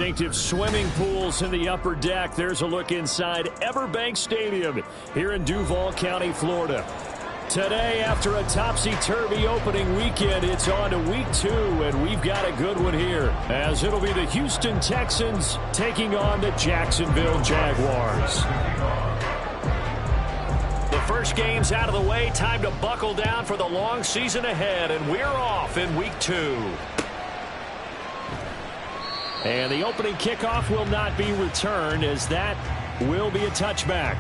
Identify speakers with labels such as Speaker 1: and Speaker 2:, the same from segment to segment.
Speaker 1: Distinctive swimming pools in the upper deck. There's a look inside Everbank Stadium here in Duval County, Florida. Today, after a topsy-turvy opening weekend, it's on to week 2, and we've got a good one here, as it'll be the Houston Texans taking on the Jacksonville Jaguars. The first game's out of the way. Time to buckle down for the long season ahead, and we're off in week 2. And the opening kickoff will not be returned, as that will be a touchback.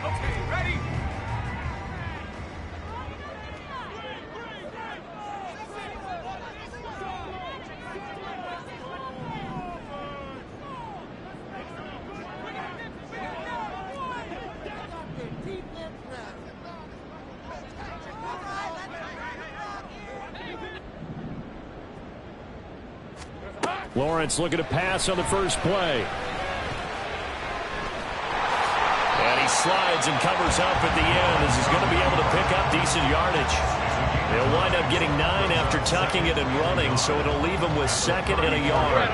Speaker 2: Okay, ready?
Speaker 1: Lawrence looking to pass on the first play. And he slides and covers up at the end as he's going to be able to pick up decent yardage. They'll wind up getting 9 after tucking it and running, so it'll leave him with 2nd and a yard.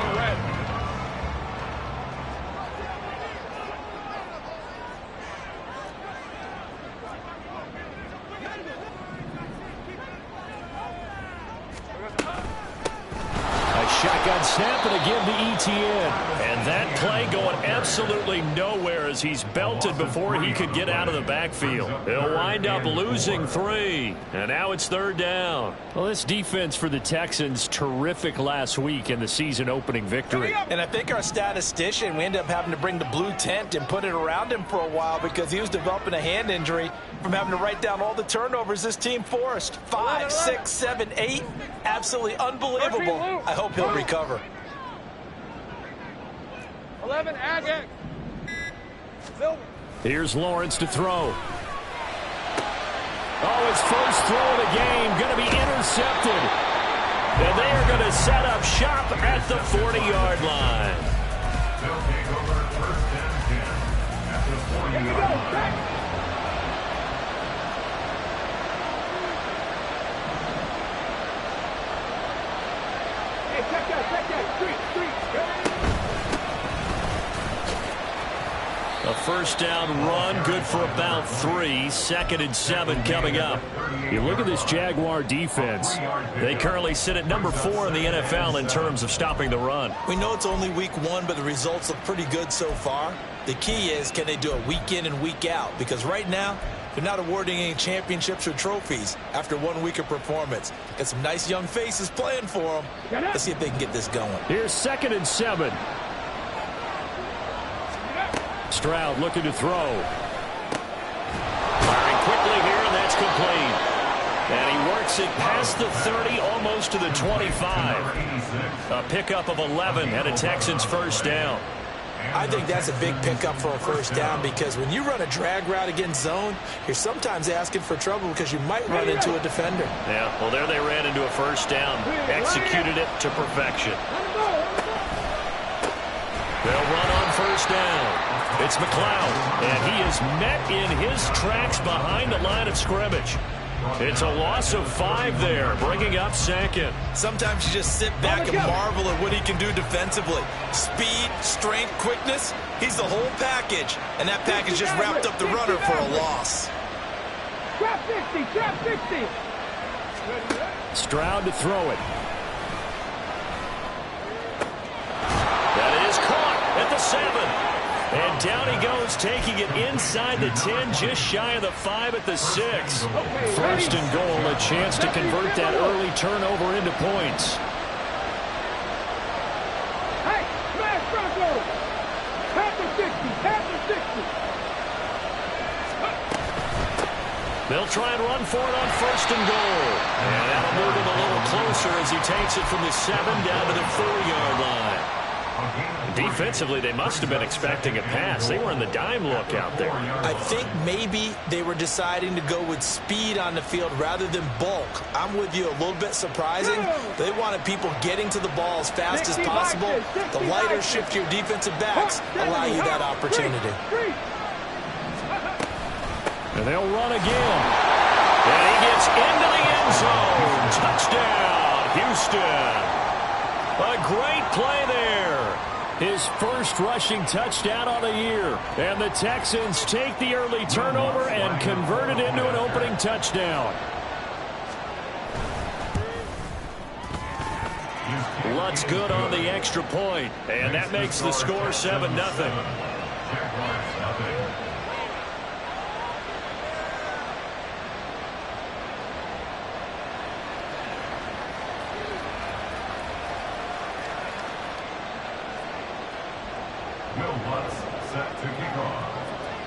Speaker 1: Shotgun snap and again to Etienne. And that play going absolutely nowhere as he's belted before he could get out of the backfield. He'll wind up losing 3. And now it's 3rd down. Well, this defense for the Texans, terrific last week in the season opening victory.
Speaker 3: And I think our statistician, we ended up having to bring the blue tent and put it around him for a while because he was developing a hand injury from having to write down all the turnovers this team forced. 5, 6, 7, 8. Absolutely unbelievable. I hope he'll recover.
Speaker 2: 11, Agate.
Speaker 1: Here's Lawrence to throw. Oh, his first throw of the game going to be intercepted. And they are going to set up shop at the 40-yard line.
Speaker 2: They'll take over 1st and 10 at the 40-yard line.
Speaker 1: A first down run, good for about 3. 2nd and 7 coming up. You look at this Jaguar defense. They currently sit at number 4 in the NFL in terms of stopping the run.
Speaker 3: We know it's only week 1, but the results look pretty good so far. The key is, can they do it week in and week out? Because right now, they're not awarding any championships or trophies after 1 week of performance. Got some nice young faces playing for them. Let's see if they can get this going.
Speaker 1: Here's 2nd and 7. Stroud looking to throw. Firing quickly here, and that's complete. And he works it past the 30, almost to the 25. A pickup of 11 and a Texans first down.
Speaker 3: I think that's a big pickup for a first down because when you run a drag route against zone, you're sometimes asking for trouble because you might run into a defender.
Speaker 1: Yeah, well, there they ran into a first down. Executed it to perfection. They'll run on first down. It's McLeod, and he is met in his tracks behind the line of scrimmage. It's a loss of 5 there, bringing up 2nd.
Speaker 3: Sometimes you just sit back and marvel at what he can do defensively. Speed, strength, quickness, he's the whole package. And that package just wrapped up the runner for a loss.
Speaker 2: Trap 60, trap 60.
Speaker 1: Stroud to throw it. That is caught at the 7. And down he goes, taking it inside the 10, just shy of the 5 at the 6. First and goal, a chance to convert that early turnover into points.
Speaker 2: Hey, smash Broncos! Tap the 60, tap the 60.
Speaker 1: They'll try and run for it on first and goal. And that'll move him a little closer as he takes it from the 7 down to the 4-yard line. Defensively, they must have been expecting a pass. They were in the dime look out there.
Speaker 3: I think maybe they were deciding to go with speed on the field rather than bulk. I'm with you, a little bit surprising. They wanted people getting to the ball as fast as possible. The lighter shift your defensive backs allow you that opportunity.
Speaker 1: And they'll run again. And he gets into the end zone. Touchdown, Houston. A great play there. His first rushing touchdown on the year. And the Texans take the early turnover and convert it into an opening touchdown. Lutt's good on the extra point. And that makes the score 7-0.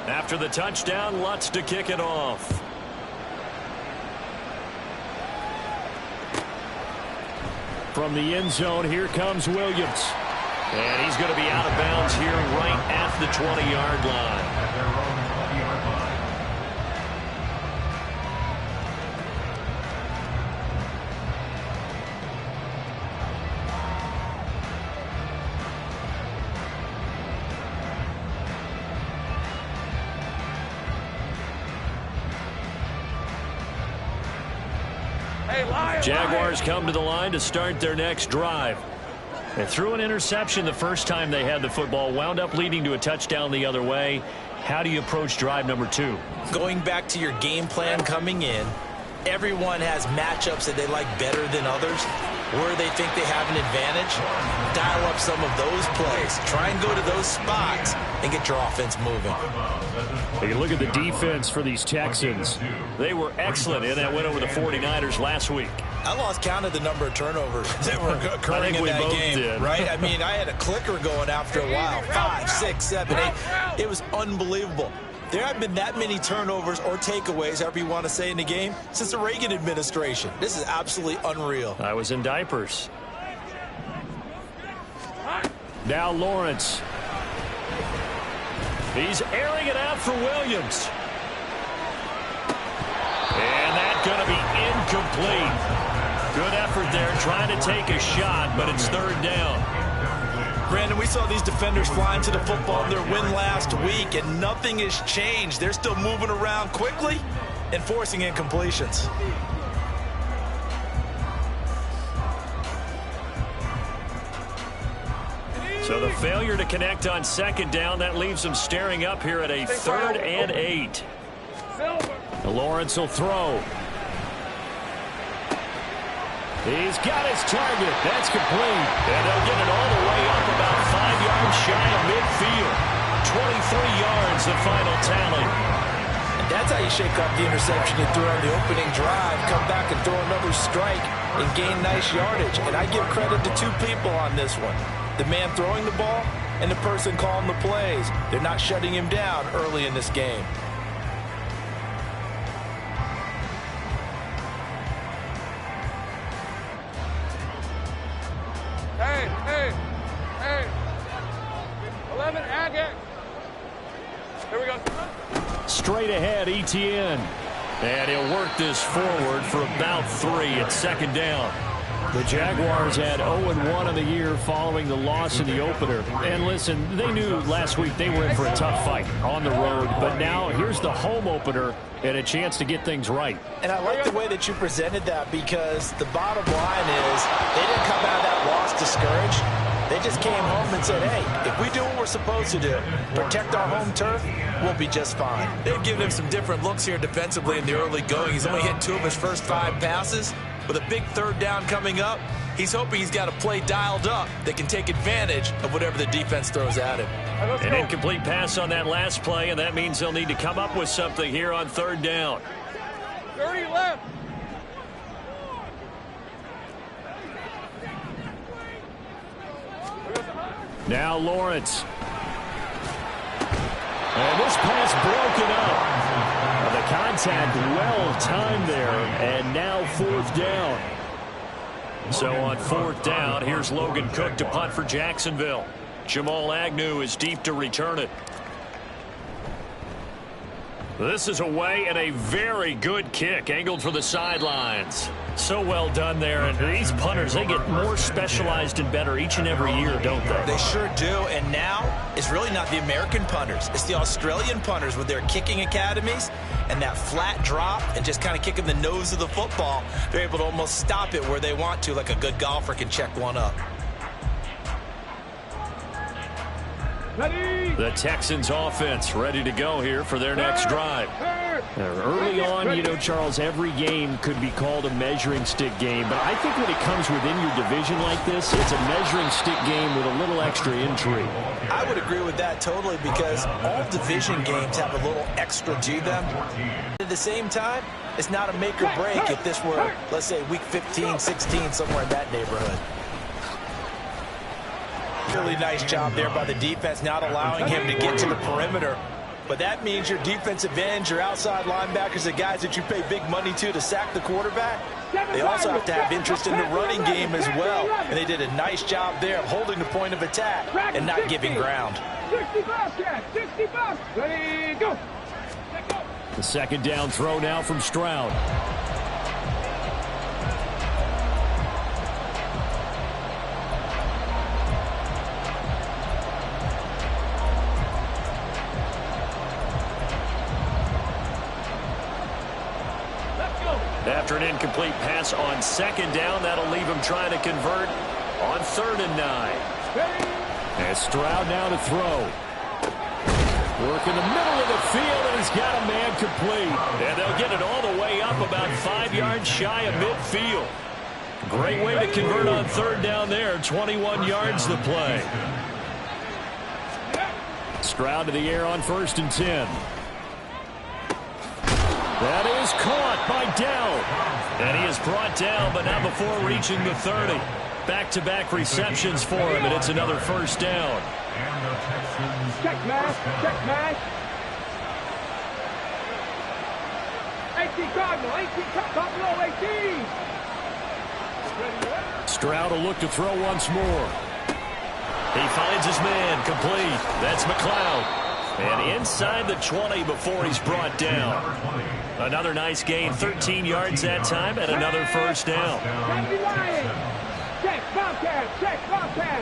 Speaker 1: After the touchdown, Lutz to kick it off. From the end zone, here comes Williams. And he's going to be out of bounds here right at the 20-yard line. Jaguars come to the line to start their next drive. They threw an interception the first time they had the football, wound up leading to a touchdown the other way. How do you approach drive number 2?
Speaker 3: Going back to your game plan coming in, everyone has matchups that they like better than others. Where they think they have an advantage, dial up some of those plays. Try and go to those spots and get your offense moving.
Speaker 1: You look at the defense for these Texans. They were excellent in that win over the 49ers last week.
Speaker 3: I lost count of the number of turnovers that were occurring in that game, right? I mean, I had a clicker going after a while. 5, 6, 7, 8. It was unbelievable. There haven't been that many turnovers or takeaways, however you want to say, in the game since the Reagan administration. This is absolutely unreal.
Speaker 1: I was in diapers. Now Lawrence. He's airing it out for Williams. And that's going to be incomplete. Good effort there, trying to take a shot, but it's third down.
Speaker 3: Brandon, we saw these defenders flying to the football in their win last week, and nothing has changed. They're still moving around quickly and forcing incompletions.
Speaker 1: So the failure to connect on second down, that leaves them staring up here at a 3rd and 8. Lawrence will throw. He's got his target. That's complete. And they'll get it all the way up about 5 yards shy of midfield. 23 yards, the final tally.
Speaker 3: And that's how you shake off the interception you threw on the opening drive. Come back and throw another strike and gain nice yardage. And I give credit to 2 people on this one. The man throwing the ball and the person calling the plays. They're not shutting him down early in this game.
Speaker 4: Hey. 11, Agate. Here we go.
Speaker 1: Straight ahead, Etienne. And he'll work this forward for about 3 at second down. The Jaguars had 0-1 in the year following the loss in the opener. And listen, they knew last week they were in for a tough fight on the road. But now here's the home opener and a chance to get things right.
Speaker 3: And I like the way that you presented that, because the bottom line is they didn't come out of that loss discouraged. They just came home and said, hey, if we do what we're supposed to do, protect our home turf, we'll be just fine. They've given him some different looks here defensively in the early going. He's only hit 2 of his first 5 passes. With a big 3rd down coming up, he's hoping he's got a play dialed up that can take advantage of whatever the defense throws at him.
Speaker 1: An incomplete pass on that last play, and that means they'll need to come up with something here on 3rd down.
Speaker 4: 30 left.
Speaker 1: Now Lawrence. And this pass broken up. The contact well timed there, and now 4th down. So on 4th down, here's Logan Cook to punt for Jacksonville. Jamal Agnew is deep to return it. This is away and a very good kick angled for the sidelines. So well done there. And these punters, they get more specialized and better each and every year, don't they?
Speaker 3: They sure do. And now it's really not the American punters. It's the Australian punters with their kicking academies and that flat drop and just kind of kicking the nose of the football. They're able to almost stop it where they want to, like a good golfer can check one up.
Speaker 1: The Texans offense ready to go here for their next drive. Early on, you know, Charles, every game could be called a measuring stick game, but I think when it comes within your division like this, it's a measuring stick game with a little extra intrigue.
Speaker 3: I would agree with that totally, because all division games have a little extra to them. At the same time, it's not a make or break if this were, let's say, week 15, 16, somewhere in that neighborhood. Really nice job there by the defense, not allowing him to get to the perimeter. But that means your defensive ends, your outside linebackers, the guys that you pay big money to sack the quarterback, they also have to have interest in the running game as well. And they did a nice job there of holding the point of attack and not giving ground.
Speaker 4: 60 bucks. Ready, go.
Speaker 1: The second down throw now from Stroud. After an incomplete pass on second down, that'll leave him trying to convert on 3rd and 9. And Stroud now to throw. Work in the middle of the field, and he's got a man complete. And they'll get it all the way up about 5 yards shy of midfield. Great way to convert on 3rd down there. 21 yards the play. Stroud to the air on 1st and 10. That is caught by Dell. And he is brought down, but not before reaching the 30. Back-to-back receptions for him, and it's another 1st down.
Speaker 4: Check mash, check mash. 18 Cardinal, 18 Cardinal, 18.
Speaker 1: Stroud will look to throw once more. He finds his man, complete. That's McLeod. And inside the 20 before he's brought down. Another nice gain, 13 yards that time, and another 1st down.
Speaker 4: Check, Bobcat, check, Bobcat.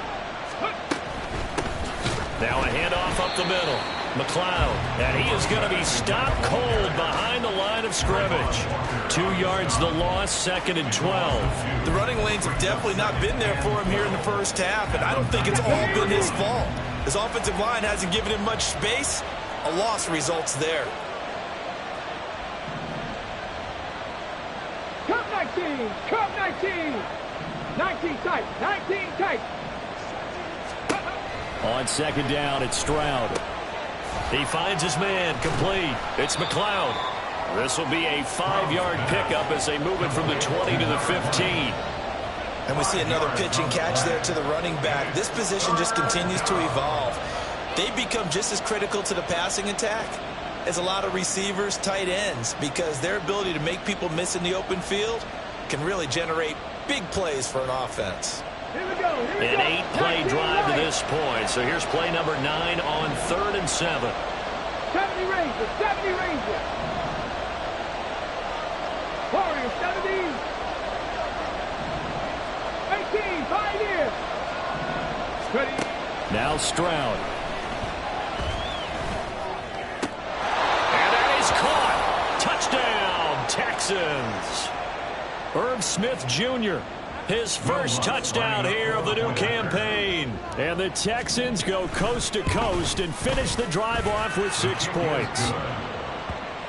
Speaker 1: Now a handoff up the middle. McLeod, and he is going to be stopped cold behind the line of scrimmage. 2 yards the loss, 2nd and 12.
Speaker 3: The running lanes have definitely not been there for him here in the first half, and I don't think it's all been his fault. His offensive line hasn't given him much space. A loss results there.
Speaker 4: Cup 19, Cup 19. 19 tight, 19 tight.
Speaker 1: On 2nd down, it's Stroud. He finds his man, complete. It's McLeod. This will be a 5-yard pickup as they move it from the 20 to the 15.
Speaker 3: And we see another pitch and catch there to the running back. This position just continues to evolve. They become just as critical to the passing attack as a lot of receivers, tight ends, because their ability to make people miss in the open field can really generate big plays for an offense.
Speaker 4: Here we go.
Speaker 1: An 8-play drive to this point. So here's play number 9 on 3rd and 7.
Speaker 4: 70 Rangers, 70 Rangers. Warriors, 70. 18, Pioneers. Ready.
Speaker 1: Now Stroud. And that is caught. Touchdown, Texans. Herb Smith Jr., his first touchdown here of the new campaign. And the Texans go coast to coast and finish the drive off with 6 points.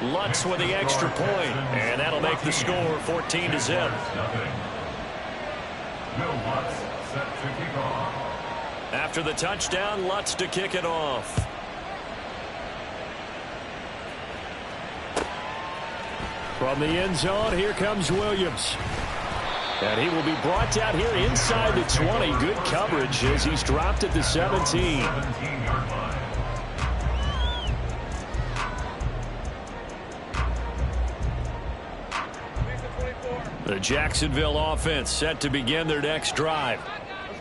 Speaker 1: Lutz with the extra point, and that'll make the score 14-0. After the touchdown, Lutz to kick it off. From the end zone, here comes Williams. And he will be brought down here inside the 20. Good coverage as he's dropped at the 17. The Jacksonville offense set to begin their next drive.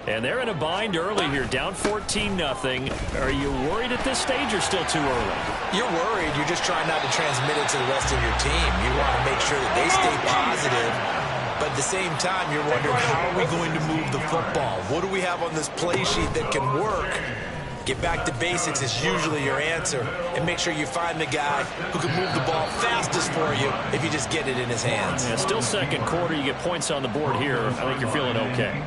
Speaker 1: And they're in a bind early here, down 14-0. Are you worried at this stage or still too early?
Speaker 3: You're worried. You're just trying not to transmit it to the rest of your team. You want to make sure that they stay positive. But at the same time, you're wondering, how are we going to move the football? What do we have on this play sheet that can work? Get back to basics is usually your answer. And make sure you find the guy who can move the ball fastest for you if you just get it in his hands.
Speaker 1: Yeah, still second quarter. You get points on the board here. I think you're feeling okay.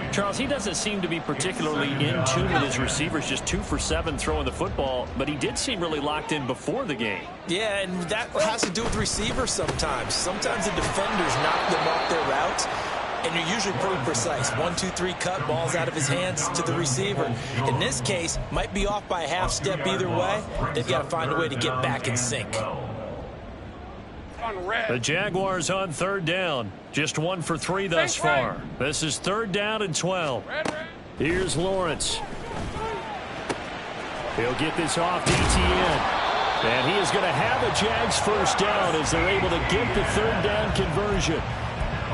Speaker 1: Charles, he doesn't seem to be particularly in tune with his receivers, just 2 for 7 throwing the football, but he did seem really locked in before the game.
Speaker 3: Yeah, and that has to do with receivers sometimes. Sometimes the defenders knock them off their routes, and you're usually pretty precise. 1, 2, 3 cut, balls out of his hands to the receiver. In this case, might be off by a half step either way. They've got to find a way to get back in sync.
Speaker 1: The Jaguars on 3rd down. Just 1 for 3 thus far. This is 3rd down and 12. Here's Lawrence. He'll get this off to Etienne. And he is going to have a Jags first down as they're able to get the 3rd down conversion.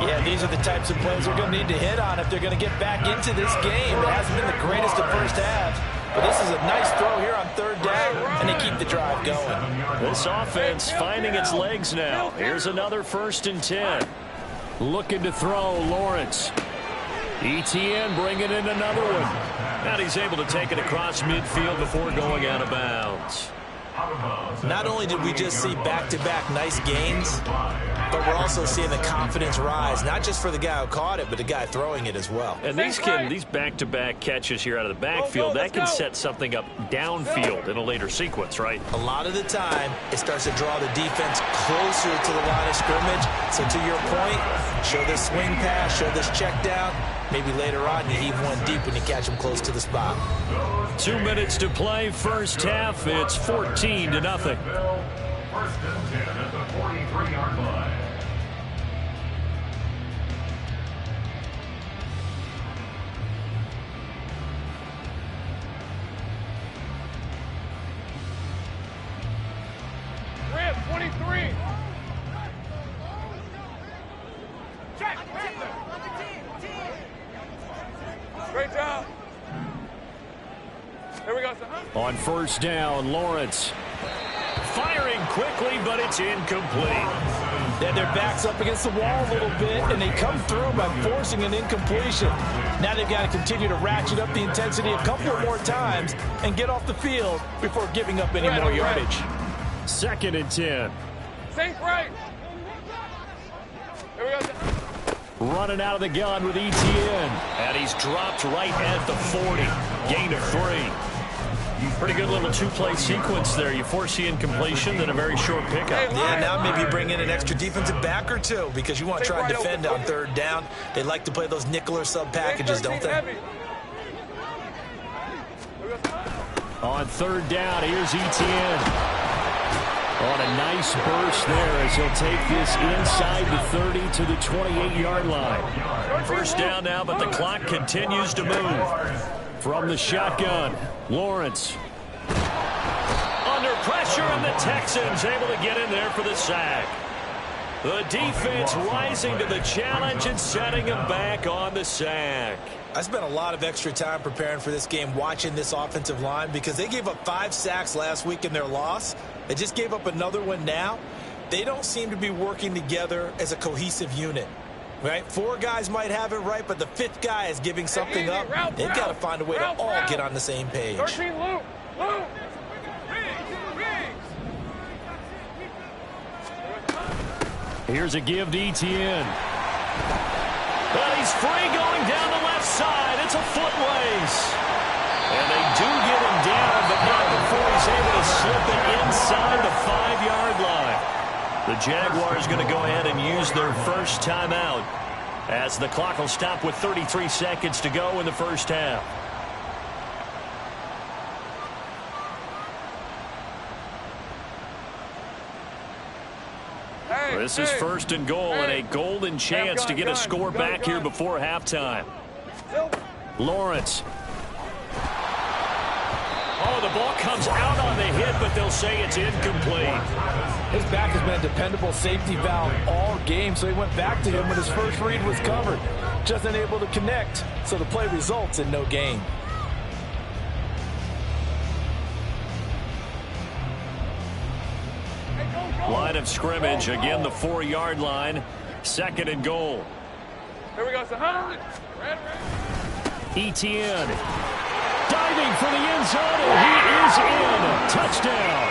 Speaker 3: Yeah, these are the types of plays they're going to need to hit on if they're going to get back into this game. It hasn't been the greatest of first halves, but this is a nice throw here on 3rd down, and they keep the drive going.
Speaker 1: This offense finding its legs now. Here's another 1st and 10. Looking to throw, Lawrence. Etienne bringing in another one. And he's able to take it across midfield before going out of bounds.
Speaker 3: Not only did we just see back-to-back nice gains, but we're also seeing the confidence rise, not just for the guy who caught it, but the guy throwing it as well.
Speaker 1: And these back-to-back catches here out of the backfield, that can set something up downfield in a later sequence, right?
Speaker 3: A lot of the time, it starts to draw the defense closer to the line of scrimmage. So to your point, show this swing pass, show this check down. Maybe later on you heave one deep when you catch them close to the spot.
Speaker 1: 2 minutes to play, first half. It's 14-0.
Speaker 2: 1st and 10 at the 43-yard line.
Speaker 4: Rip, 23. Check. Great job. There we go, son.
Speaker 1: On 1st down, Lawrence. Firing quickly, but it's incomplete.
Speaker 3: Yeah, their back's up against the wall a little bit, and they come through by forcing an incompletion. Now they've got to continue to ratchet up the intensity a couple more times and get off the field before giving up any more yardage.
Speaker 1: 2nd and 10.
Speaker 4: Safe right. There we go, son.
Speaker 1: Running out of the gun with Etienne. And he's dropped right at the 40. Gain of 3. Pretty good little 2-play sequence there. You force the incompletion, then a very short pickup.
Speaker 3: Yeah, now maybe you bring in an extra defensive back or two because you want to try and defend on 3rd down. They like to play those nickel or sub packages, don't they?
Speaker 1: On 3rd down, here's Etienne. On a nice burst there as he'll take this inside the 30 to the 28-yard line. First down now, but the clock continues to move. From the shotgun, Lawrence. Under pressure, and the Texans able to get in there for the sack. The defense rising to the challenge and setting him back on the sack.
Speaker 3: I spent a lot of extra time preparing for this game watching this offensive line because they gave up 5 sacks last week in their loss. They just gave up another one now. They don't seem to be working together as a cohesive unit. Right? 4 guys might have it right, but the 5th guy is giving something up. They've got to find a way to all get on the same page.
Speaker 4: 13, Luke.
Speaker 1: Here's a give to Etienne. Well, he's free going down the left side. It's a foot race. And they do get him down, but not before he's able to slip it inside the 5-yard line. The Jaguars going to go ahead and use their first timeout as the clock will stop with 33 seconds to go in the first half. This is 1st and goal and a golden chance to get a score back here before halftime. Lawrence. Oh, the ball comes out on the hit it, but they'll say it's incomplete.
Speaker 3: His back has been a dependable safety valve all game, so he went back to him when his first read was covered. Just unable to connect, so the play results in no gain.
Speaker 1: Line of scrimmage, again the 4-yard line. 2nd and goal.
Speaker 4: Here we go, son.
Speaker 1: Etienne diving for the end zone, and he is in. Touchdown.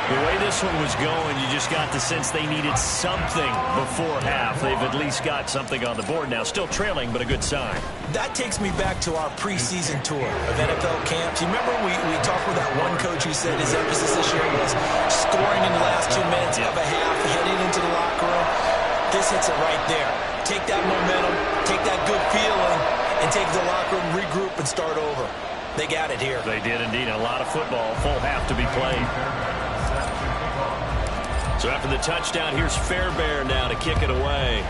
Speaker 1: The way this one was going, you just got the sense they needed something before half. They've at least got something on the board now. Still trailing, but a good sign.
Speaker 3: That takes me back to our preseason tour of NFL camps. You remember we talked with that one coach who said his emphasis this year was scoring in the last 2 minutes of a half, heading into the locker room. This hits it right there. Take that momentum, take that good feeling, and take the locker room, regroup, and start over. They got it here.
Speaker 1: They did indeed. A lot of football, full half to be played. So after the touchdown, here's Fairbairn now to kick it away.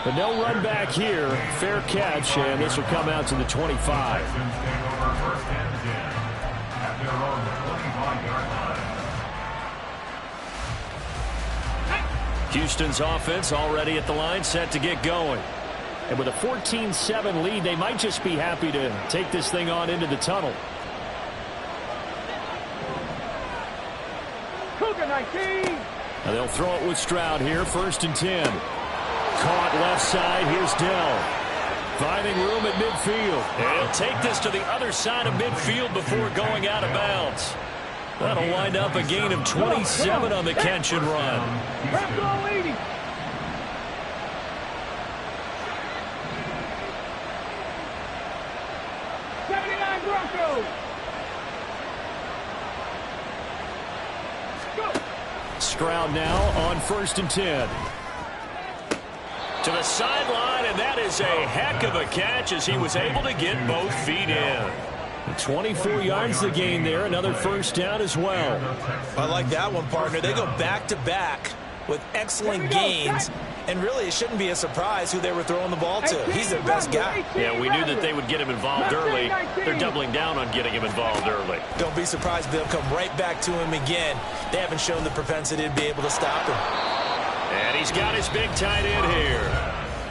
Speaker 1: But no run back here. Fair catch, and this will come out to the 25. Houston's offense already at the line, set to get going. And with a 14-7 lead, they might just be happy to take this thing on into the tunnel. Now they'll throw it with Stroud here, 1st and 10. Caught left side, here's Dell. Finding room at midfield. And he'll take this to the other side of midfield before going out of bounds. That'll wind up a gain of 27 on the catch and run.
Speaker 4: 79 Broncos.
Speaker 1: Stroud now on 1st and 10. To the sideline, and that is a heck of a catch as he was able to get both feet in. 24 yards to gain there, another 1st down as well.
Speaker 3: I like that one, partner. They go back-to-back with excellent gains, and really it shouldn't be a surprise who they were throwing the ball to. He's their best guy.
Speaker 1: Yeah, we knew that they would get him involved early. They're doubling down on getting him involved early.
Speaker 3: Don't be surprised if they'll come right back to him again. They haven't shown the propensity to be able to stop him.
Speaker 1: And he's got his big tight end here.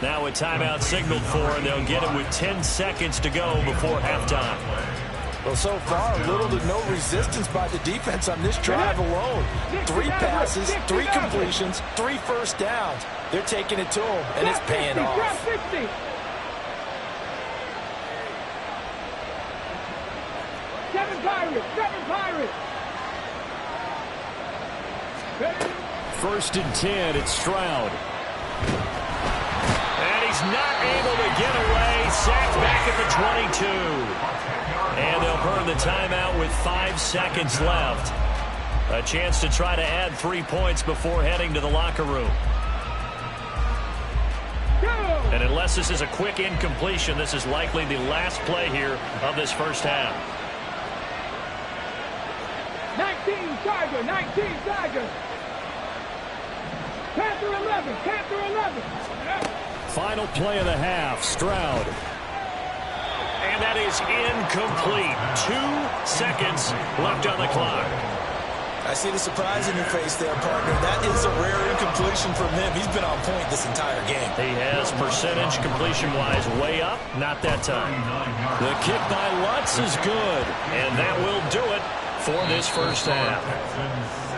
Speaker 1: Now a timeout signaled for, and they'll get it with 10 seconds to go before halftime.
Speaker 3: Well, so far, little to no resistance by the defense on this drive alone. 3 passes, 3 completions, 3 first downs. They're taking it to him, and it's paying off.
Speaker 4: 7 Pirates, 7 Pirates.
Speaker 1: 1st and 10, it's Stroud. And he's not able to get away. Sacked back at the 22. And they'll burn the timeout with 5 seconds left. A chance to try to add 3 points before heading to the locker room. And unless this is a quick incompletion, this is likely the last play here of this first half.
Speaker 4: 19 Tiger, 19 Tiger. Panther 11, Panther 11.
Speaker 1: Final play of the half, Stroud. And that is incomplete. 2 seconds left on the clock.
Speaker 3: I see the surprise in your face there, partner. That is a rare incompletion from him. He's been on point this entire game.
Speaker 1: He has percentage completion-wise way up. Not that time. The kick by Lutz is good. And that will do it for this first half.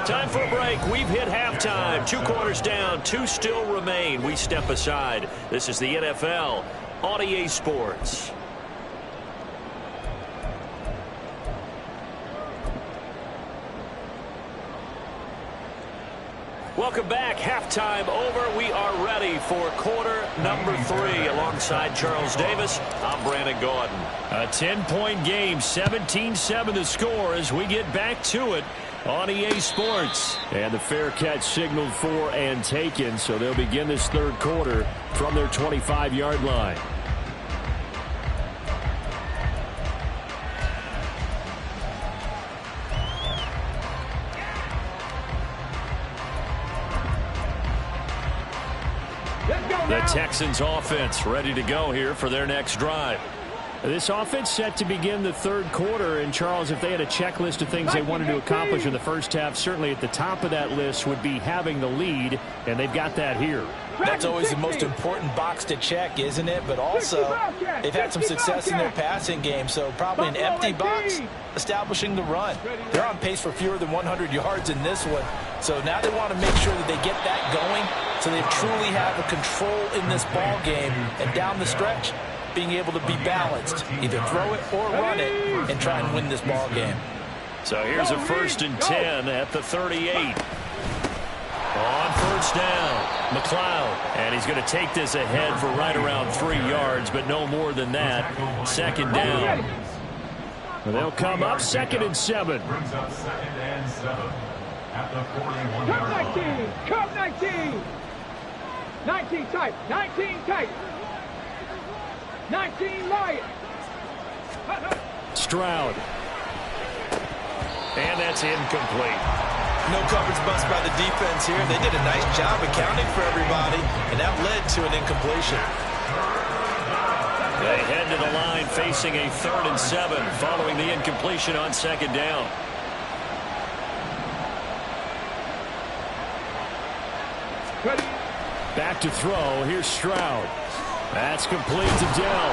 Speaker 1: Time for a break. We've hit halftime. 2 quarters down. 2 still remain. We step aside. This is the NFL on EA Sports. Welcome back. Halftime over. We are ready for quarter number 3. Alongside Charles Davis, I'm Brandon Gordon. A 10-point game, 17-7 the score as we get back to it on EA Sports. And the fair catch signaled for and taken, so they'll begin this 3rd quarter from their 25-yard line. The Texans offense ready to go here for their next drive. This offense set to begin the third quarter. And, Charles, if they had a checklist of things they wanted to accomplish in the first half, certainly at the top of that list would be having the lead, and they've got that here.
Speaker 3: That's always the most important box to check, isn't it? But also, they've had some success in their passing game, so probably an empty box establishing the run. They're on pace for fewer than 100 yards in this one, so now they want to make sure that they get that going so they truly have a control in this ball game, and down the stretch, being able to be balanced, either throw it or run it, and try and win this ball game.
Speaker 1: So here's a 1st and 10 at the 38. On first down, McLeod, and he's going to take this ahead for right around 3 yards, but no more than that. 2nd down. They'll come up 2nd and 7.
Speaker 2: Brings up 2nd and 7 at the 41-yard line.
Speaker 4: Come 19. 19 tight. 19 tight. 19 Lions.
Speaker 1: Stroud. And that's incomplete.
Speaker 3: No coverage bust by the defense here. They did a nice job accounting for everybody, and that led to an incompletion.
Speaker 1: They head to the line facing a 3rd and 7 following the incompletion on 2nd down. Back to throw. Here's Stroud. That's complete to Dell.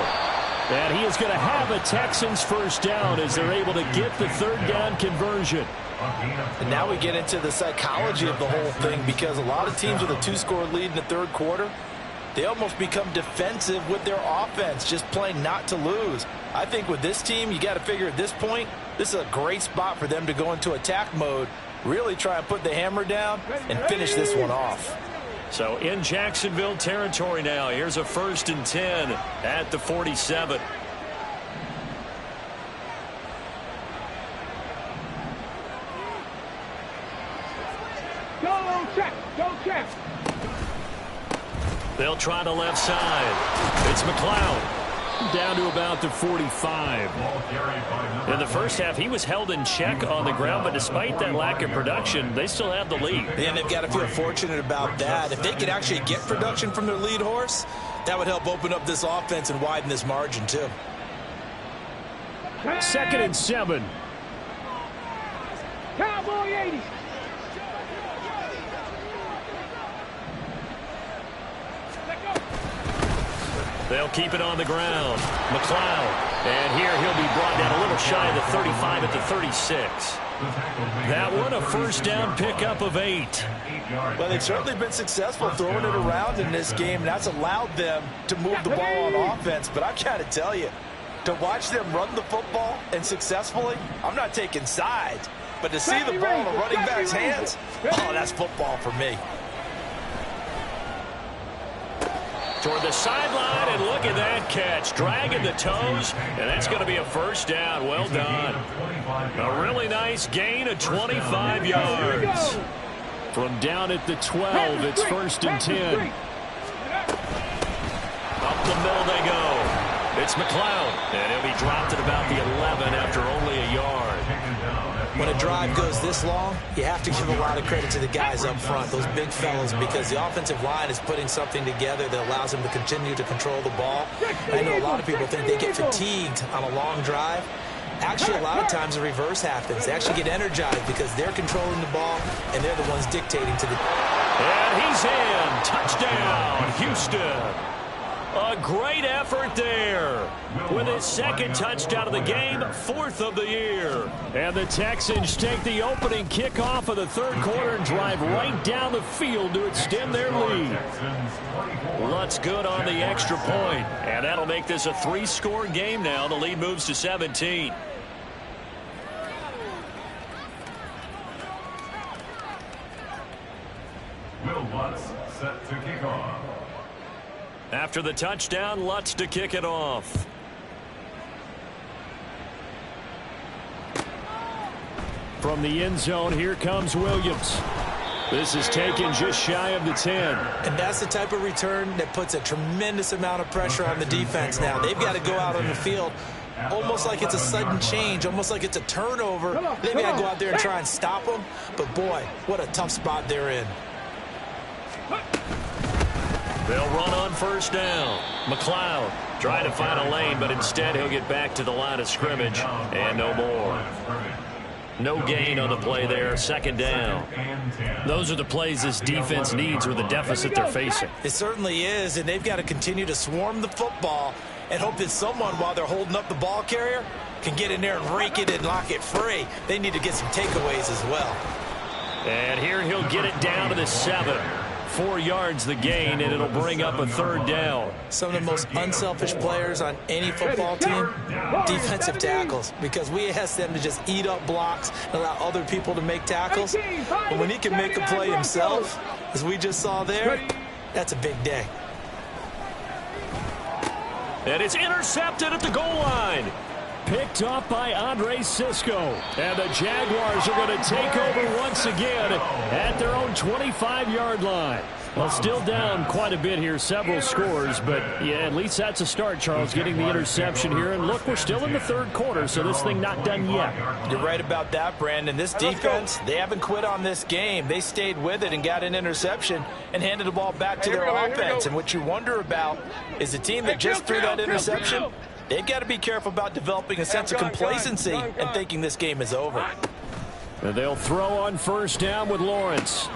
Speaker 1: And he is going to have a Texans 1st down as they're able to get the 3rd down conversion.
Speaker 3: And now we get into the psychology of the whole thing, because a lot of teams with a 2-score lead in the 3rd quarter, they almost become defensive with their offense, just playing not to lose. I think with this team, you got to figure at this point, this is a great spot for them to go into attack mode, really try and put the hammer down and finish this one off.
Speaker 1: So in Jacksonville territory now, here's a 1st and 10 at the 47.
Speaker 4: Go check. Go check.
Speaker 1: They'll try the left side. It's McLeod. Down to about the 45. In the first half, he was held in check on the ground, but despite that lack of production, they still have the lead.
Speaker 3: And they've got to feel fortunate about that. If they could actually get production from their lead horse, that would help open up this offense and widen this margin too.
Speaker 1: 2nd and 7.
Speaker 4: Cowboy 80.
Speaker 1: They'll keep it on the ground. McLeod. And here he'll be brought down a little shy of the 35 at the 36. That one a 1st down pickup of 8.
Speaker 3: Well, they've certainly been successful throwing it around in this game. That's allowed them to move the ball on offense. But I've got to tell you, to watch them run the football and successfully, I'm not taking sides. But to see the ball in a running back's hands, oh, that's football for me.
Speaker 1: Toward the sideline, and look at that catch. Dragging the toes, and that's going to be a 1st down. Well done. A really nice gain of 25 yards. From down at the 12, it's 1st and 10. Up the middle they go. It's McLeod, and he'll be dropped at about the 11 after only a yard.
Speaker 3: When a drive goes this long, you have to give a lot of credit to the guys up front, those big fellas, because the offensive line is putting something together that allows them to continue to control the ball. I know a lot of people think they get fatigued on a long drive. Actually, a lot of times the reverse happens. They actually get energized because they're controlling the ball, and they're the ones dictating to the...
Speaker 1: And he's in. Touchdown, Houston. A great effort there. With his 2nd touchdown of the game, 4th of the year. And the Texans take the opening kickoff of the 3rd quarter and drive right down the field to extend their lead. Lutz good on the extra point. And that'll make this a 3-score game now. The lead moves to 17.
Speaker 2: Will Lutz set to kick off.
Speaker 1: After the touchdown, Lutz to kick it off. From the end zone, here comes Williams. This is taken just shy of the 10.
Speaker 3: And that's the type of return that puts a tremendous amount of pressure on the defense now. They've got to go out on the field almost like it's a sudden change, almost like it's a turnover. They've got to go out there and try and stop them. But, boy, what a tough spot they're in.
Speaker 1: They'll run on first down. McLeod trying to find a lane, but instead he'll get back to the line of scrimmage and no more. No gain on the play there. Second down. Those are the plays this defense needs with the deficit they're facing.
Speaker 3: It certainly is, and they've got to continue to swarm the football and hope that someone, while they're holding up the ball carrier, can get in there and rake it and lock it free. They need to get some takeaways as well.
Speaker 1: And here he'll get it down to the 7. 4 yards the gain, and it'll bring up a third down.
Speaker 3: Some of the most unselfish players on any football team, defensive tackles, because we ask them to just eat up blocks and allow other people to make tackles. But when he can make a play himself, as we just saw there, that's a big day.
Speaker 1: And it's intercepted at the goal line. Picked off by Andre Cisco. And the Jaguars are going to take over once again at their own 25-yard line. Well, still down quite a bit here, several scores, but yeah, at least that's a start, Charles, getting the interception here. And look, we're still in the third quarter, so this thing not done yet.
Speaker 3: You're right about that, Brandon. This defense, they haven't quit on this game. They stayed with it and got an interception and handed the ball back to their offense. And what you wonder about is the team that just threw that interception, they've got to be careful about developing a sense of complacency and thinking this game is over.
Speaker 1: And they'll throw on first down with Lawrence.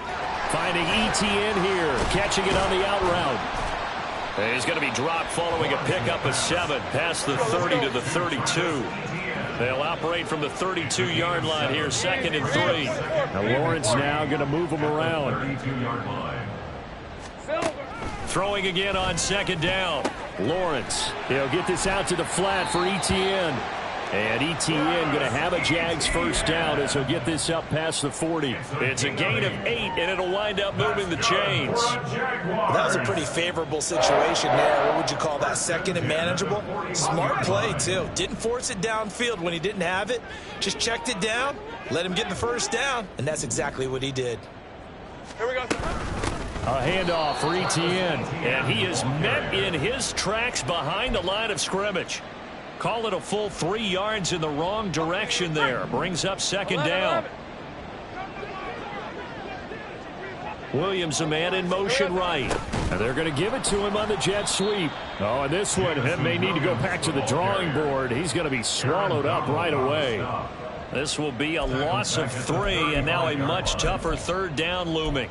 Speaker 1: Finding ETN here, catching it on the out route. And he's going to be dropped following a pickup of 7 past the 30 to the 32. They'll operate from the 32-yard line here, 2nd and 3. Now Lawrence now going to move him around. Throwing again on 2nd down. Lawrence, he'll get this out to the flat for ETN. And ETN going to have a Jags first down as he'll get this up past the 40. It's a gain of 8, and it'll wind up moving the chains.
Speaker 3: Well, that was a pretty favorable situation there. What would you call that? 2nd and manageable? Smart play, too. Didn't force it downfield when he didn't have it. Just checked it down, let him get the first down, and that's exactly what he did.
Speaker 4: Here we go.
Speaker 1: A handoff for ETN, and he is met in his tracks behind the line of scrimmage. Call it a full 3 yards in the wrong direction there. Brings up 2nd down. Williams, a man in motion right. And they're going to give it to him on the jet sweep. Oh, and this one may need to go back to the drawing board. He's going to be swallowed up right away. This will be a loss of 3, and now a much tougher third down looming.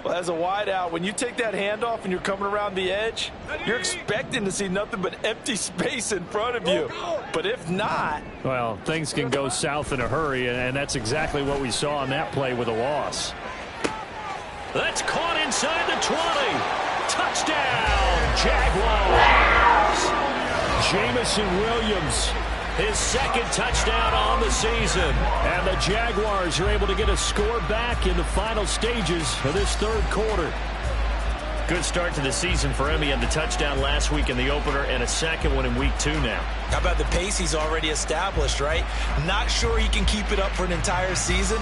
Speaker 3: Well, as a wideout, when you take that handoff and you're coming around the edge, you're expecting to see nothing but empty space in front of you. But if not...
Speaker 1: Well, things can go south in a hurry, and that's exactly what we saw on that play with a loss. That's caught inside the 20. Touchdown, Jaguars. Jamison Williams, his 2nd touchdown on the season. And the Jaguars are able to get a score back in the final stages of this third quarter. Good start to the season for him. He had the touchdown last week in the opener and a 2nd one in week 2 now.
Speaker 3: How about the pace he's already established, right? Not sure he can keep it up for an entire season,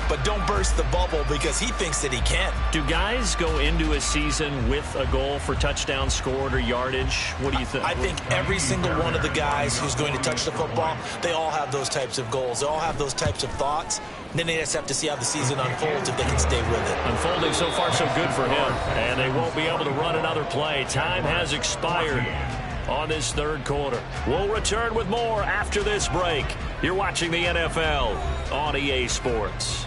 Speaker 3: but don't burst the bubble because he thinks that he can.
Speaker 1: Do guys go into a season with a goal for touchdown scored or yardage? What do you think?
Speaker 3: I think every single one of the guys who's going to touch the football, they all have those types of goals. They all have those types of thoughts. And then they just have to see how the season unfolds if they can stay with it.
Speaker 1: Unfolding so far so good for him. And they won't be able to run another play. Time has expired on this third quarter. We'll return with more after this break. You're watching the NFL on EA Sports.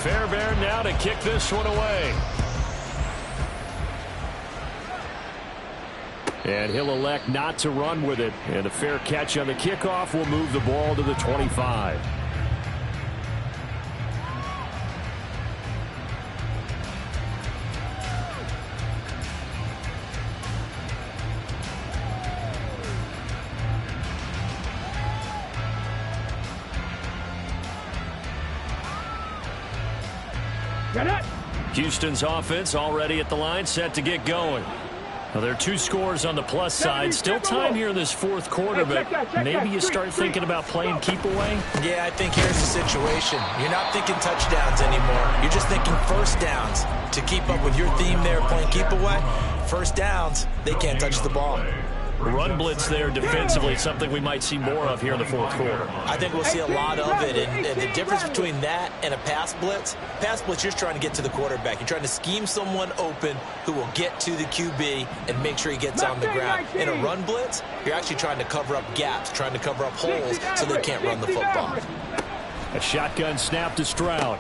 Speaker 1: Fairbairn now to kick this one away. And he'll elect not to run with it. And a fair catch on the kickoff will move the ball to the 25. Houston's offense already at the line, set to get going. Well, there are 2 scores on the plus side. Still time here in this fourth quarter, but maybe you start thinking about playing keep away?
Speaker 3: Yeah, I think here's the situation. You're not thinking touchdowns anymore. You're just thinking first downs. To keep up with your theme there, playing keep away, first downs, they can't touch the ball.
Speaker 1: Run blitz there defensively, something we might see more of here in the fourth quarter.
Speaker 3: I think we'll see a lot of it, and the difference between that and a pass blitz, you're trying to get to the quarterback. You're trying to scheme someone open who will get to the QB and make sure he gets on the ground. In a run blitz, you're actually trying to cover up gaps, trying to cover up holes so they can't run the football.
Speaker 1: A shotgun snap to Stroud.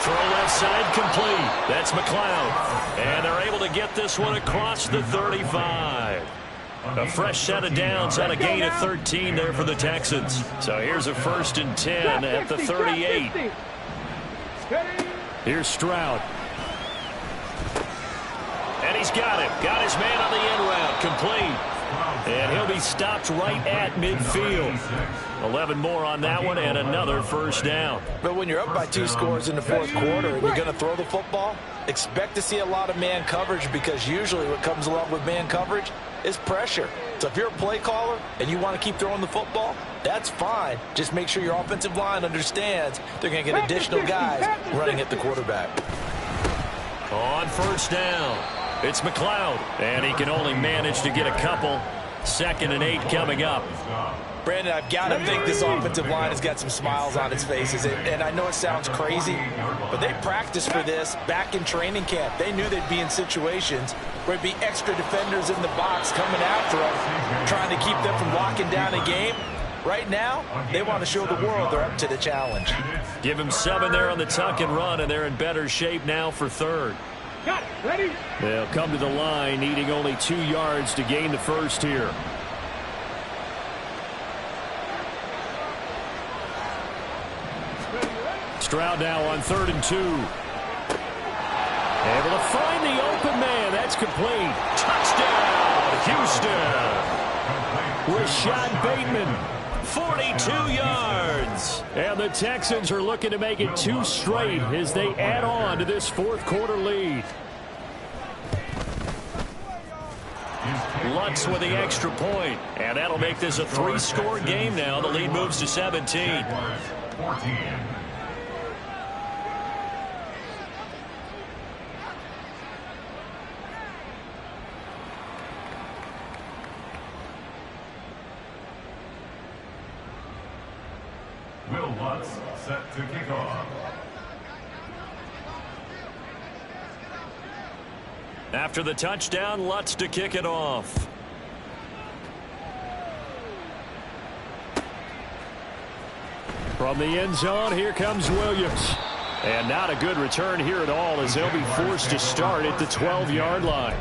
Speaker 1: Throw left side complete. That's McLeod. And they're able to get this one across the 35. A fresh set of downs on a gain of 13 there for the Texans. So here's a 1st and 10 at the 38. Here's Stroud. And he's got it. Got his man on the end route. Complete. And he'll be stopped right at midfield. 11 more on that one and another 1st down.
Speaker 3: But when you're up by 2 scores in the fourth quarter and you're going to throw the football, expect to see a lot of man coverage, because usually what comes along with man coverage is pressure. So if you're a play caller and you want to keep throwing the football, that's fine. Just make sure your offensive line understands they're going to get additional guys running at the quarterback.
Speaker 1: On 1st down, it's McLeod, and he can only manage to get a couple. 2nd and 8 coming up.
Speaker 3: Brandon, I've got to think this offensive line has got some smiles on its faces. And I know it sounds crazy, but they practiced for this back in training camp. They knew they'd be in situations where there'd be extra defenders in the box coming after them, trying to keep them from locking down a game. Right now, they want to show the world they're up to the challenge.
Speaker 1: Give them 7 there on the tuck and run, and they're in better shape now for 3rd.
Speaker 4: Ready?
Speaker 1: They'll come to the line, needing only 2 yards to gain the 1st here. Stroud now on 3rd and 2. Able to find the open man. That's complete. Touchdown, Houston. Rashad Bateman, 42 yards. And the Texans are looking to make it 2 straight as they add on to this fourth quarter lead. Lutz with the extra point, and that'll make this a 3-score game now. The lead moves to 17.
Speaker 2: 14. Will Lutz set to kick off.
Speaker 1: After the touchdown, Lutz to kick it off. From the end zone, here comes Williams. And not a good return here at all, as they'll be forced to start at the 12-yard line.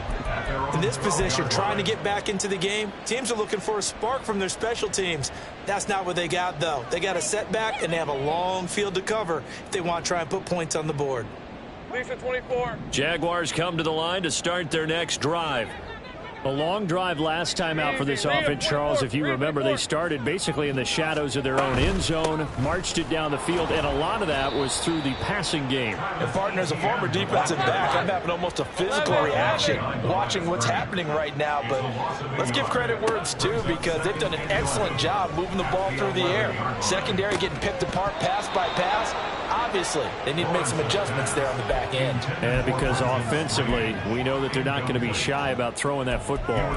Speaker 3: In this position, trying to get back into the game, teams are looking for a spark from their special teams. That's not what they got, though. They got a setback, and they have a long field to cover if they want to try and put points on the board.
Speaker 4: Lisa 24.
Speaker 1: Jaguars come to the line to start their next drive. A long drive last time out for this offense, Charles. If you remember, they started basically in the shadows of their own end zone, marched it down the field, and a lot of that was through the passing game.
Speaker 3: And partner, as a former defensive back, I'm having almost a physical reaction watching what's happening right now. But let's give credit where it's due, because they've done an excellent job moving the ball through the air. Secondary getting picked apart pass by pass. Obviously, they need to make some adjustments there on the back end.
Speaker 1: And because offensively, we know that they're not going to be shy about throwing that football.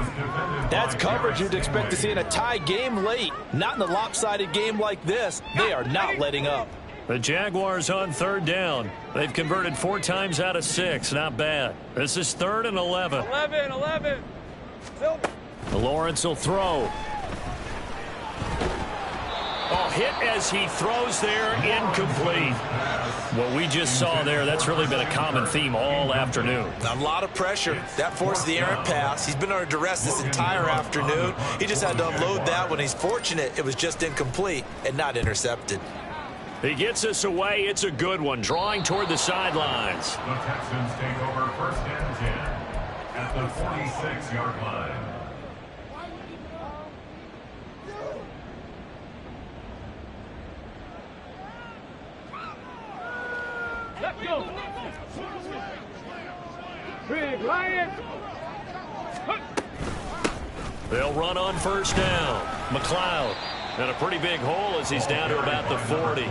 Speaker 3: That's coverage you'd expect to see in a tie game late. Not in a lopsided game like this. They are not letting up.
Speaker 1: The Jaguars on 3rd down. They've converted 4 times out of 6. Not bad. This is 3rd and 11.
Speaker 4: 11.
Speaker 1: Lawrence will throw. Oh, hit as he throws there, incomplete. What we just saw there, that's really been a common theme all afternoon.
Speaker 3: A lot of pressure. That forced the errant pass. He's been under duress this entire afternoon. He just had to unload that one. He's fortunate it was just incomplete and not intercepted.
Speaker 1: He gets us away. It's a good one, drawing toward the sidelines.
Speaker 2: The Texans take over 1st and 10 at the 46-yard line.
Speaker 4: Let's go. Big Lion.
Speaker 1: They'll run on 1st down. McLeod. And a pretty big hole as he's down to about the 40.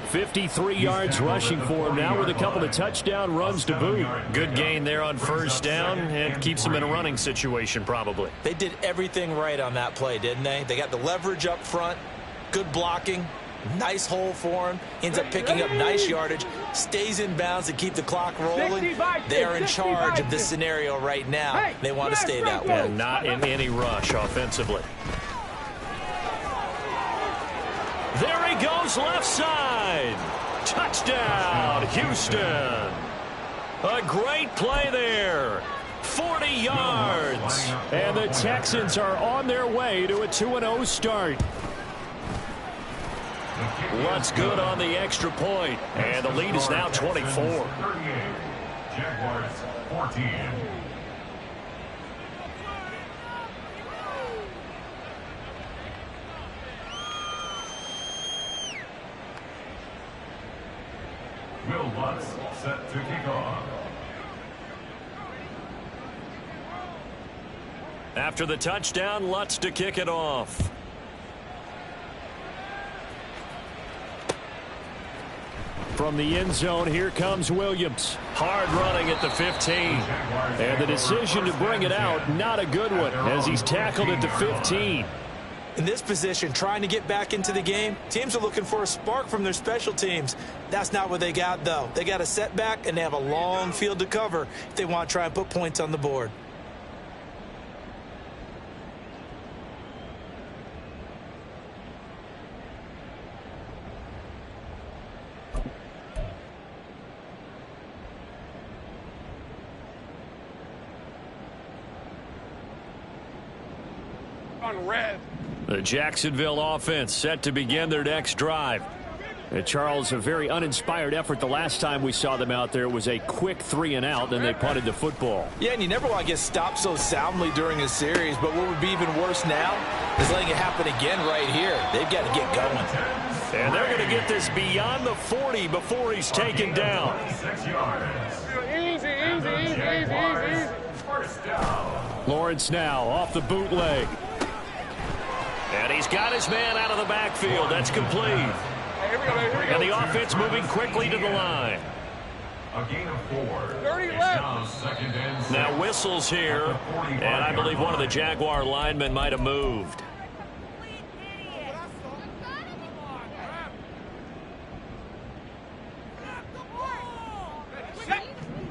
Speaker 1: 53 yards rushing for him now with a couple of touchdown runs to boot.
Speaker 5: Good gain there on first down and keeps him in a running situation probably.
Speaker 3: They did everything right on that play, didn't they? They got the leverage up front, good blocking, nice hole for him, ends up picking up nice yardage, stays in bounds to keep the clock rolling. They are in charge of this scenario right now. They want to stay that way.
Speaker 5: And not in any rush offensively.
Speaker 1: There he goes left side. Touchdown, Houston. A great play there. 40 yards. And the Texans are on their way to a 2-0 start. Lutz good on the extra point. And the lead is now 24.
Speaker 2: 38. Jaguars 14. Will Lutz set to kick off.
Speaker 1: After the touchdown, Lutz to kick it off. From the end zone, here comes Williams. Hard running at the 15. And the decision to bring it out, not a good one, as he's tackled at the 15.
Speaker 3: In this position, trying to get back into the game, teams are looking for a spark from their special teams. That's not what they got, though. They got a setback, and they have a long field to cover if they want to try and put points on the board.
Speaker 4: On red.
Speaker 1: The Jacksonville offense set to begin their next drive. And Charles, a very uninspired effort the last time we saw them out there. It was a quick 3-and-out, then they punted the football.
Speaker 3: Yeah, and you never want to get stopped so soundly during a series, but what would be even worse now is letting it happen again right here. They've got to get going.
Speaker 1: And they're going to get this beyond the 40 before he's taken down.
Speaker 2: 6 yards.
Speaker 4: Easy.
Speaker 2: First down.
Speaker 1: Lawrence now off the bootleg. And he's got his man out of the backfield. That's complete. And the offense moving quickly to the line.
Speaker 2: A gain of 4.
Speaker 4: 30
Speaker 2: It's
Speaker 4: left.
Speaker 2: now second and 6.
Speaker 1: Now whistles here. And I believe one of the Jaguar linemen might have moved.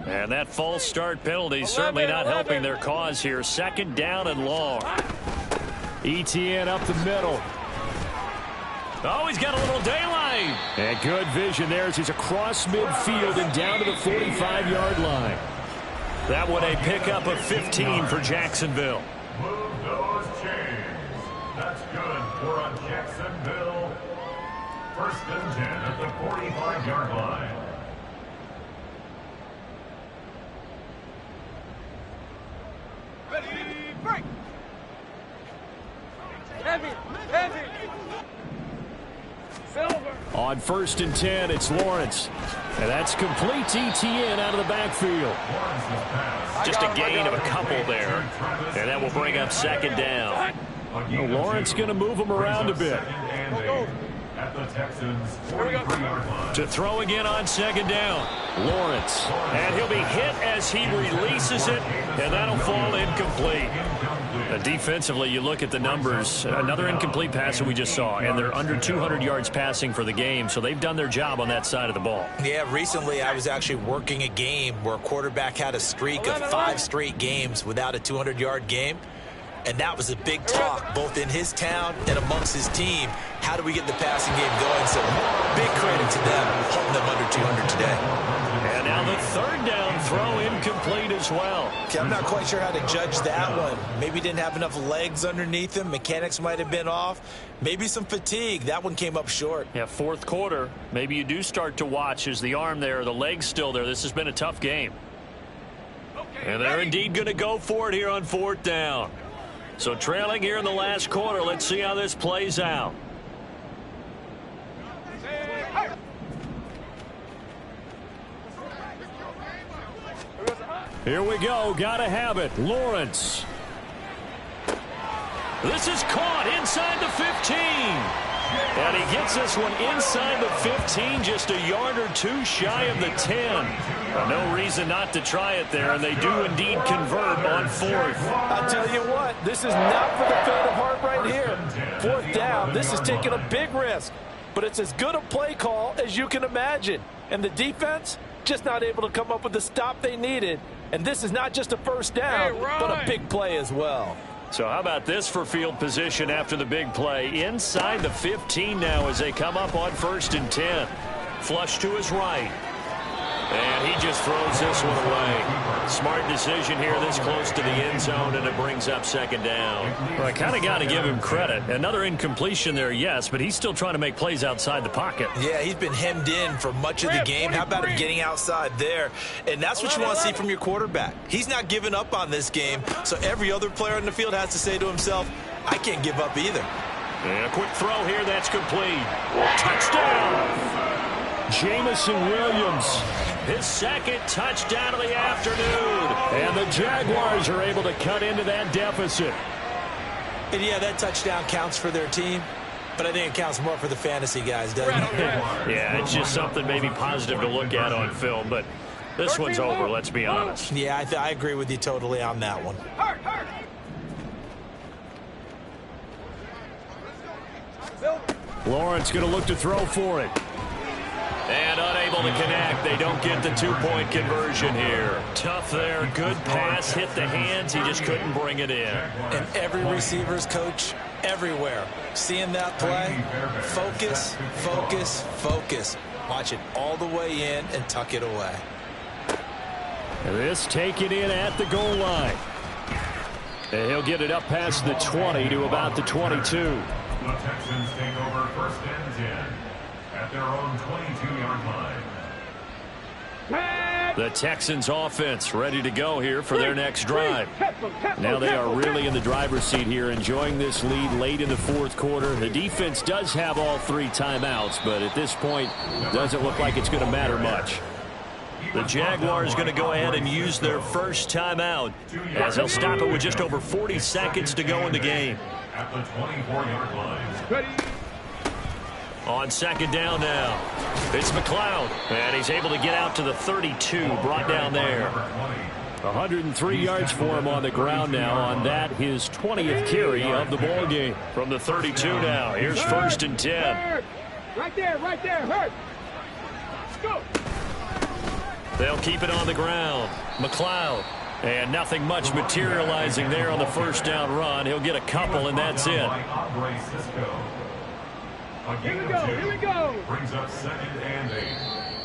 Speaker 1: And that false start penalty is certainly not helping their cause here. Second down and long. ETN up the middle. Oh, he's got a little daylight. And good vision there as he's across midfield and down to the 45-yard line. That one a pickup of 15 for Jacksonville.
Speaker 2: Move those chains. That's good for a Jacksonville. First and 10 at the 45-yard line.
Speaker 4: Ready, break. Heavy. Silver.
Speaker 1: On first and 10, it's Lawrence. And that's complete ETN out of the backfield. Just a gain of a couple there. And that will bring up second down. Lawrence going to move him around a bit.
Speaker 2: At the Texans 43-yard line.
Speaker 1: To throw again on second down. Lawrence. And he'll be hit as he releases it. And that'll fall incomplete. Defensively, you look at the numbers. Another incomplete pass that we just saw. And they're under 200 yards passing for the game. So they've done their job on that side of the ball.
Speaker 3: Yeah, recently I was actually working a game where a quarterback had a streak of 5 straight games without a 200-yard game. And that was a big talk, both in his town and amongst his team. How do we get the passing game going? So big credit to them, holding them under 200 today.
Speaker 1: And now the third down throw incomplete as well.
Speaker 3: Okay, I'm not quite sure how to judge that one. Maybe didn't have enough legs underneath him. Mechanics might have been off. Maybe some fatigue. That one came up short.
Speaker 1: Yeah, fourth quarter. Maybe you do start to watch as the arm there, the leg's still there. This has been a tough game. And they're indeed going to go for it here on fourth down. So trailing here in the last quarter. Let's see how this plays out. Here we go. Got to have it. Lawrence. This is caught inside the 15. And he gets this one inside the 15, just a yard or two shy of the 10. No reason not to try it there, and they do indeed convert on fourth.
Speaker 3: I'll tell you what, this is not for the faint of heart right here. Fourth down, this is taking a big risk, but it's as good a play call as you can imagine. And the defense, just not able to come up with the stop they needed. And this is not just a first down, but a big play as well.
Speaker 1: So how about this for field position after the big play? Inside the 15 now as they come up on 1st and 10. Flush to his right. And he just throws this one away. Smart decision here this close to the end zone, and it brings up 2nd down. Well, I kind of got to give him credit. Another incompletion there, yes, but he's still trying to make plays outside the pocket.
Speaker 3: Yeah, he's been hemmed in for much of the game. How about him getting outside there? And that's what you want to see from your quarterback. He's not giving up on this game, so every other player on the field has to say to himself, I can't give up either.
Speaker 1: And a quick throw here, that's complete. Touchdown! Jamison Williams, his 2nd touchdown of the afternoon. And the Jaguars are able to cut into that deficit.
Speaker 3: And yeah, that touchdown counts for their team, but I think it counts more for the fantasy guys, doesn't it?
Speaker 1: Yeah, it's just something maybe positive to look at on film, but this one's over, let's be honest.
Speaker 3: Yeah, I agree with you totally on that one.
Speaker 1: Lawrence going to look to throw for it. And unable to connect. They don't get the 2-point conversion here. Tough there. Good pass. Hit the hands. He just couldn't bring it in.
Speaker 3: And every receiver's coach everywhere. Seeing that play, focus, focus, focus. Watch it all the way in and tuck it away.
Speaker 1: This taken in at the goal line. And he'll get it up past the 20 to about the 22.
Speaker 2: The Texans take over 1st and 10 at their own 22-yard line.
Speaker 1: The Texans offense ready to go here for their next drive. Now they are really in the driver's seat here, enjoying this lead late in the 4th quarter. The defense does have all 3 timeouts, but at this point, doesn't look like it's going to matter much. The Jaguars going to go ahead and use their first timeout as they'll stop it with just over 40 seconds to go in the game.
Speaker 2: At the 24-yard line.
Speaker 1: On 2nd down now, it's McLeod, and he's able to get out to the 32, brought down there. 103 yards for him on the ground now on that, his 20th carry of the ball game. From the 32 now, here's 1st and 10.
Speaker 4: Right there, hurt. Go.
Speaker 1: They'll keep it on the ground. McLeod, and nothing much materializing there on the 1st down run. He'll get a couple, and that's it.
Speaker 4: Here we go.
Speaker 2: Brings up 2nd and 8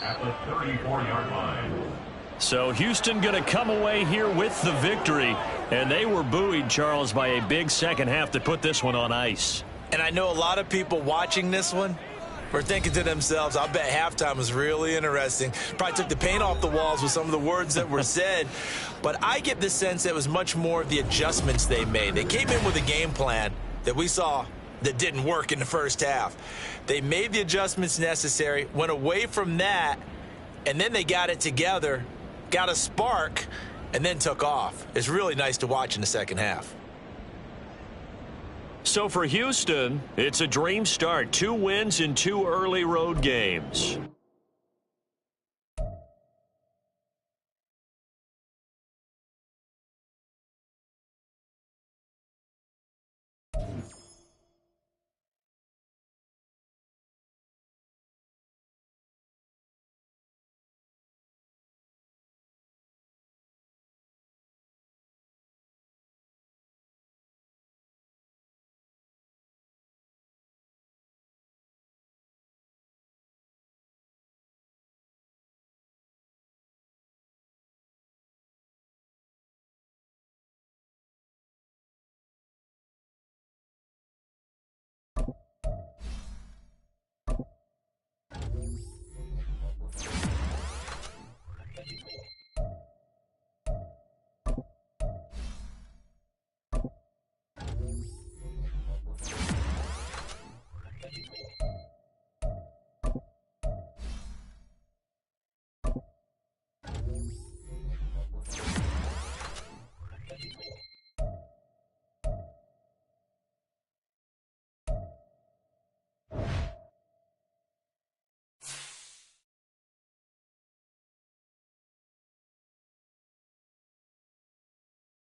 Speaker 2: at the 34-yard line.
Speaker 1: So Houston going to come away here with the victory, and they were buoyed, Charles, by a big second half to put this one on ice.
Speaker 3: And I know a lot of people watching this one were thinking to themselves, I bet halftime was really interesting. Probably took the paint off the walls with some of the words that were said. But I get the sense that it was much more of the adjustments they made. They came in with a game plan that we saw that didn't work in the first half. They made the adjustments necessary, went away from that, and then they got it together, got a spark, and then took off. It's really nice to watch in the second half.
Speaker 1: So for Houston, it's a dream start. 2 wins in 2 early road games.